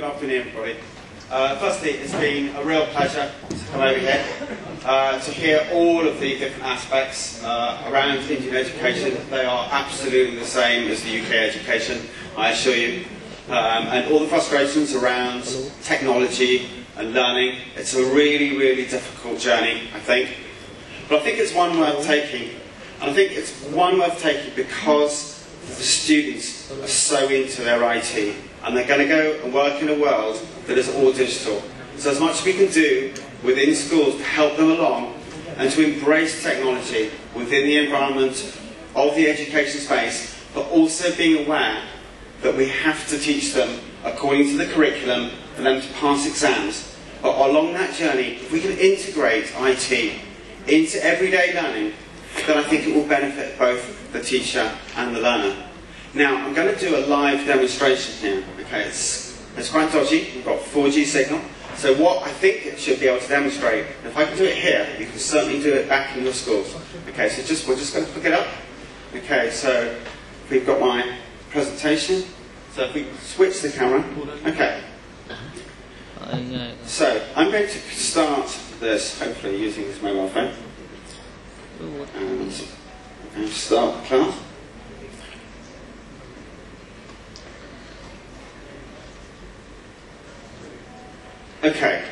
Good afternoon, everybody. Firstly, it's been a real pleasure to come over here to hear all of the different aspects around Indian education. They are absolutely the same as the UK education, I assure you. And all the frustrations around technology and learning. It's a really, really difficult journey, I think. But I think it's one worth taking. And I think it's one worth taking because the students are so into their IT. And they're going to go and work in a world that is all digital. So as much as we can do within schools to help them along and to embrace technology within the environment of the education space, but also being aware that we have to teach them according to the curriculum for them to pass exams. But along that journey, if we can integrate IT into everyday learning, then I think it will benefit both the teacher and the learner. Now, I'm going to do a live demonstration here. Okay, it's quite dodgy. We've got 4G signal. So what I think it should be able to demonstrate, and if I can do it here, you can certainly do it back in your schools. Okay, so we're just going to pick it up. Okay, so we've got my presentation. So if we switch the camera. Okay. So I'm going to start this, hopefully using this mobile phone. And start the class. Okay,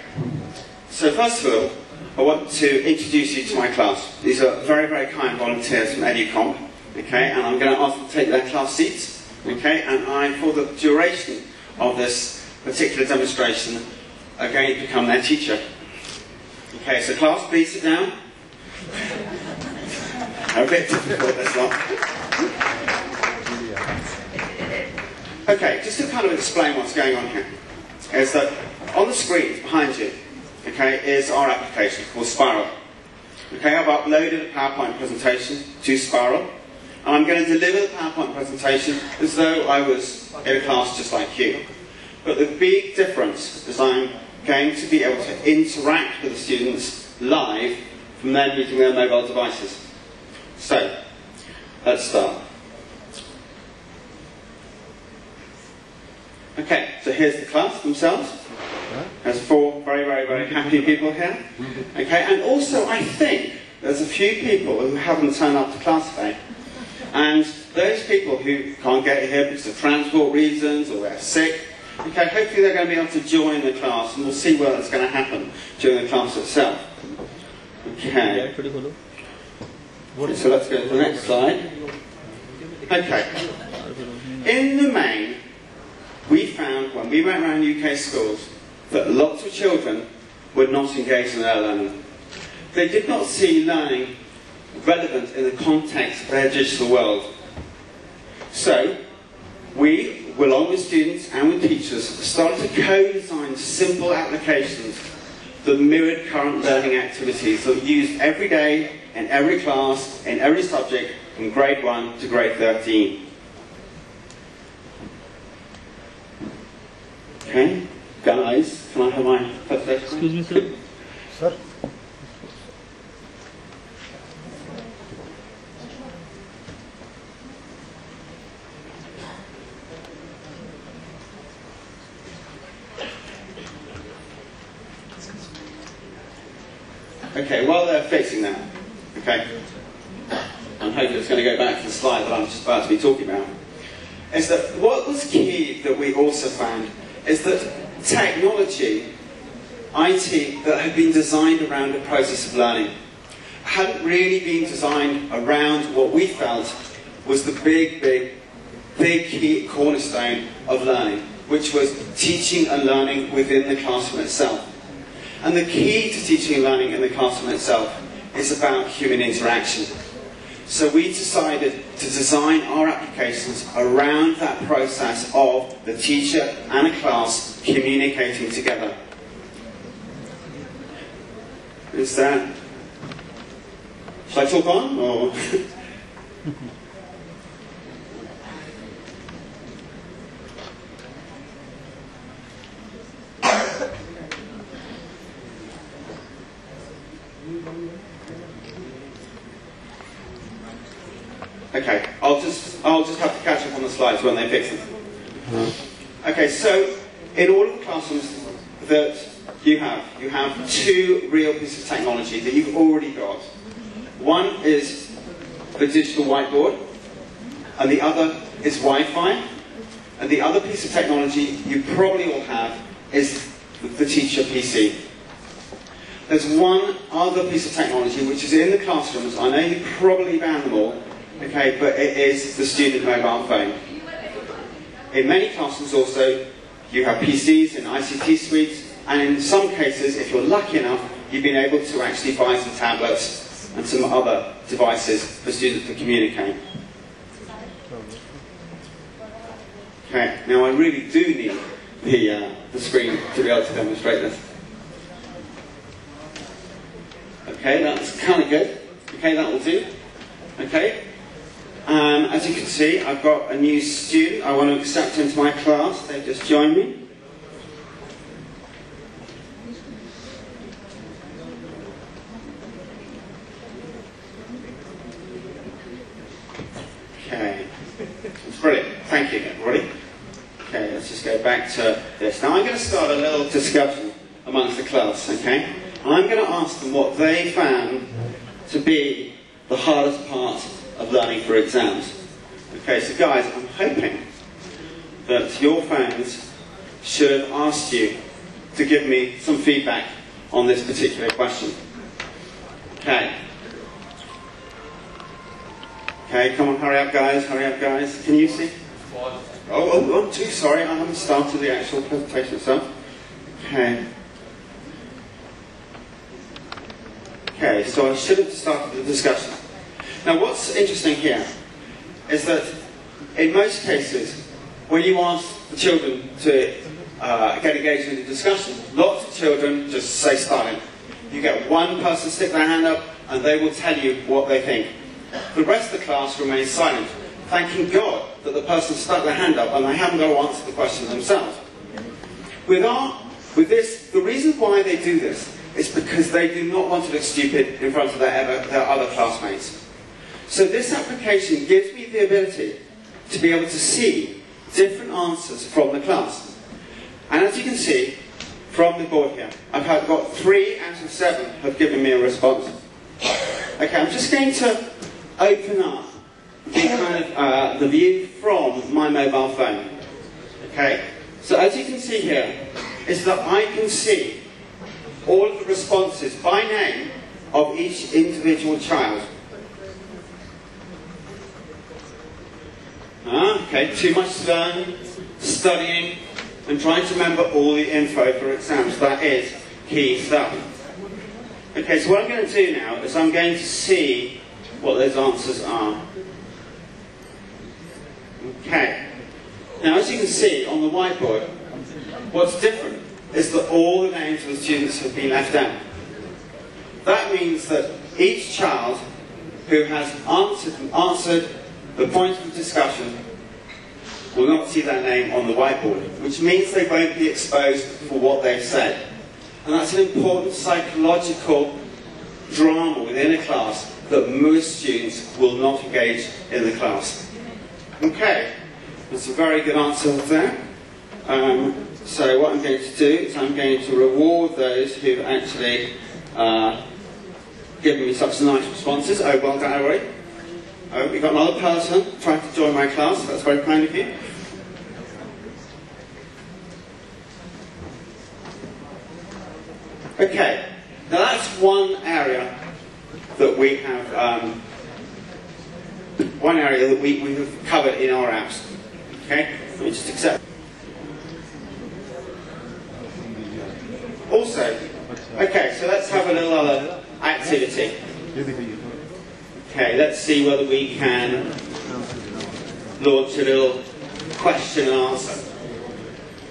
so first of all, I want to introduce you to my class. These are very, very kind volunteers from EduComp, okay, and I'm going to ask them to take their class seats, okay, and for the duration of this particular demonstration, are going to become their teacher. Okay, so class, please sit down. A bit difficult, this one. Okay, just to kind of explain what's going on here, is that on the screen behind you, okay, is our application called Spiral. Okay, I've uploaded a PowerPoint presentation to Spiral, and I'm going to deliver the PowerPoint presentation as though I was in a class just like you. But the big difference is I'm going to be able to interact with the students live from them using their mobile devices. So, let's start. Okay, so here's the class themselves. There's 4 very, very, very happy people here. Okay, and also I think there's a few people who haven't turned up to class today. And those people who can't get here because of transport reasons or they're sick, okay, hopefully they're going to be able to join the class and we'll see what's going to happen during the class itself. Okay. So let's go to the next slide. Okay. In the main, we found when we went around UK schools that lots of children were not engaged in their learning. They did not see learning relevant in the context of their digital world. So, we, along with students and with teachers, started to co-design simple applications that mirrored current learning activities that were used every day, in every class, in every subject, from grade 1 to grade 13. Okay, guys, can I have my presentation? Excuse me, sir. Sir. Okay, while they're fixing that, okay, I'm hoping it's going to go back to the slide that I'm just about to be talking about, is that what was key that we also found is that technology, IT, that had been designed around the process of learning hadn't really been designed around what we felt was the big key cornerstone of learning, which was teaching and learning within the classroom itself. And the key to teaching and learning in the classroom itself is about human interaction. So we decided to design our applications around that process of the teacher and a class communicating together. Is that... Shall I talk on, or...? Okay, I'll just have to catch up on the slides when they fix them. Okay, so in all of the classrooms that you have two real pieces of technology that you've already got. One is the digital whiteboard, and the other is Wi-Fi. And the other piece of technology you probably all have is the teacher PC. There's one other piece of technology which is in the classrooms. I know you probably banned them all, okay, but it is the student mobile phone. In many classrooms also, you have PCs and ICT suites, and in some cases, if you're lucky enough, you've been able to actually buy some tablets and some other devices for students to communicate. Okay, now I really do need the screen to be able to demonstrate this. Okay, that's kind of good. Okay, that will do. Okay, as you can see, I've got a new student I want to accept into my class. They've just joined me. Okay, that's brilliant. Thank you, everybody. Okay, let's just go back to this. Now I'm going to start a little discussion amongst the class, okay? And I'm going to ask them what they found to be the hardest part of learning for exams. Okay, so guys, I'm hoping that your phones should have asked you to give me some feedback on this particular question. Okay. Okay, come on, hurry up guys, hurry up guys. Can you see? Oh, I'm too sorry, I haven't started the actual presentation itself. Okay. Okay, so I should have started the discussion. Now what's interesting here is that in most cases, when you ask the children to get engaged in the discussion, lots of children just say silent. You get one person stick their hand up and they will tell you what they think. The rest of the class remains silent, thanking God that the person stuck their hand up and they haven't got to answer the question themselves. With this, the reason why they do this is because they do not want to look stupid in front of their other classmates. So this application gives me the ability to be able to see different answers from the class. And as you can see from the board here, I've got 3 out of 7 have given me a response. Okay, I'm just going to open up the kind of the view from my mobile phone. Okay, so as you can see here, is that I can see all of the responses by name of each individual child. Okay, too much to learn, studying, and trying to remember all the info for exams. That is key stuff. Okay, so what I'm going to do now is I'm going to see what those answers are. Okay. Now, as you can see on the whiteboard, what's different is that all the names of the students have been left out. That means that each child who has answered the point of the discussion will not see their name on the whiteboard, which means they won't be exposed for what they've said. And that's an important psychological drama within a class that most students will not engage in the class. Okay, that's a very good answer there. So what I'm going to do is I'm going to reward those who've actually given me such nice responses. Oh, well done, everybody. Oh, we've got another person trying to join my class. That's very kind of you. Okay, now that's one area that we have, we have covered in our apps. Okay, let me just accept. Also, okay, so let's have a little other activity. Okay, let's see whether we can launch a little question and answer.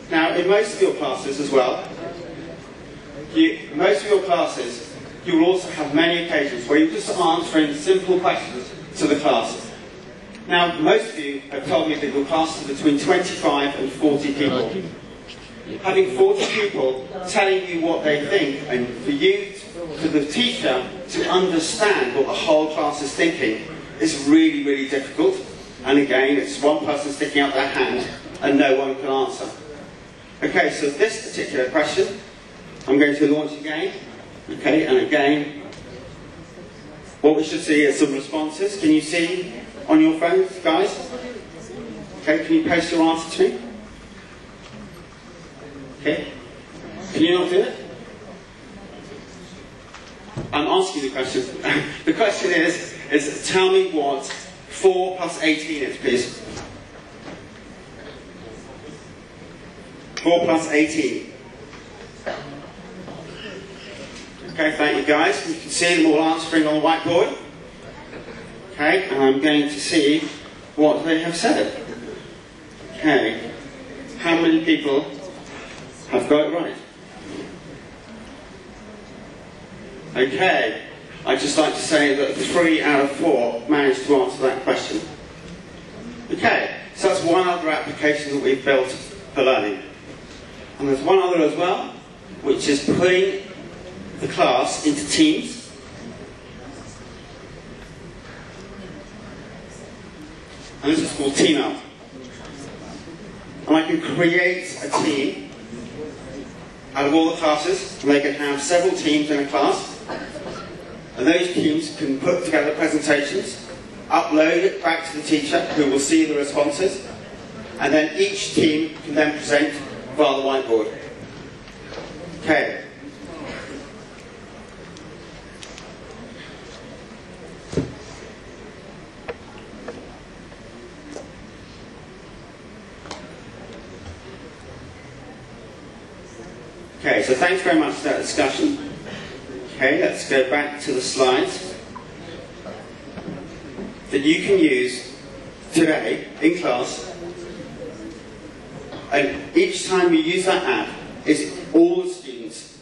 Now, in most of your classes as well, you will also have many occasions where you're just answering simple questions to the class. Now, most of you have told me that your class is between 25 and 40 people. Having 40 people telling you what they think, and for you, for the teacher, to understand what the whole class is thinking is really, really difficult. And again, it's one person sticking out their hand and no one can answer. Okay, so this particular question, I'm going to launch again. Okay, and again, what we should see is some responses. Can you see on your phones, guys? Okay, can you post your answer to me? Okay. Can you not do it? I'm asking the question. The question is tell me what 4 plus 18 is, please. 4 plus 18. Okay, thank you guys. You can see them all answering on the whiteboard. Okay, and I'm going to see what they have said. Okay, how many people have got it right? Okay, I'd just like to say that 3 out of 4 managed to answer that question. Okay, so that's one other application that we've built for learning. And there's one other as well, which is putting the class into teams. And this is called Team Up. And I can create a team out of all the classes, and they can have several teams in a class. And those teams can put together presentations, upload it back to the teacher, who will see the responses, and then each team can then present via the whiteboard. Okay. Okay, so thanks very much for that discussion. Okay, let's go back to the slides that you can use today in class. And each time you use that app, all the students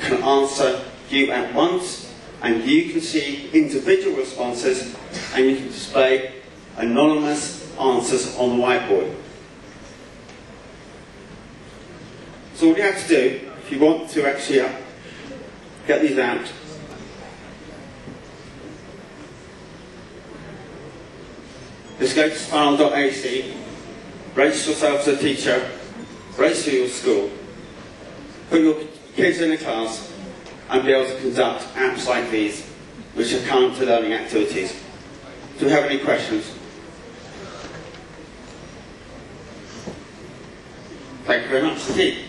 can answer you at once, and you can see individual responses, and you can display anonymous answers on the whiteboard. So all you have to do, if you want to actually get these out, just go to smile.ac, register yourself as a teacher, register your school, put your kids in a class, and be able to conduct apps like these, which are counter learning activities. Do we have any questions? Thank you very much indeed.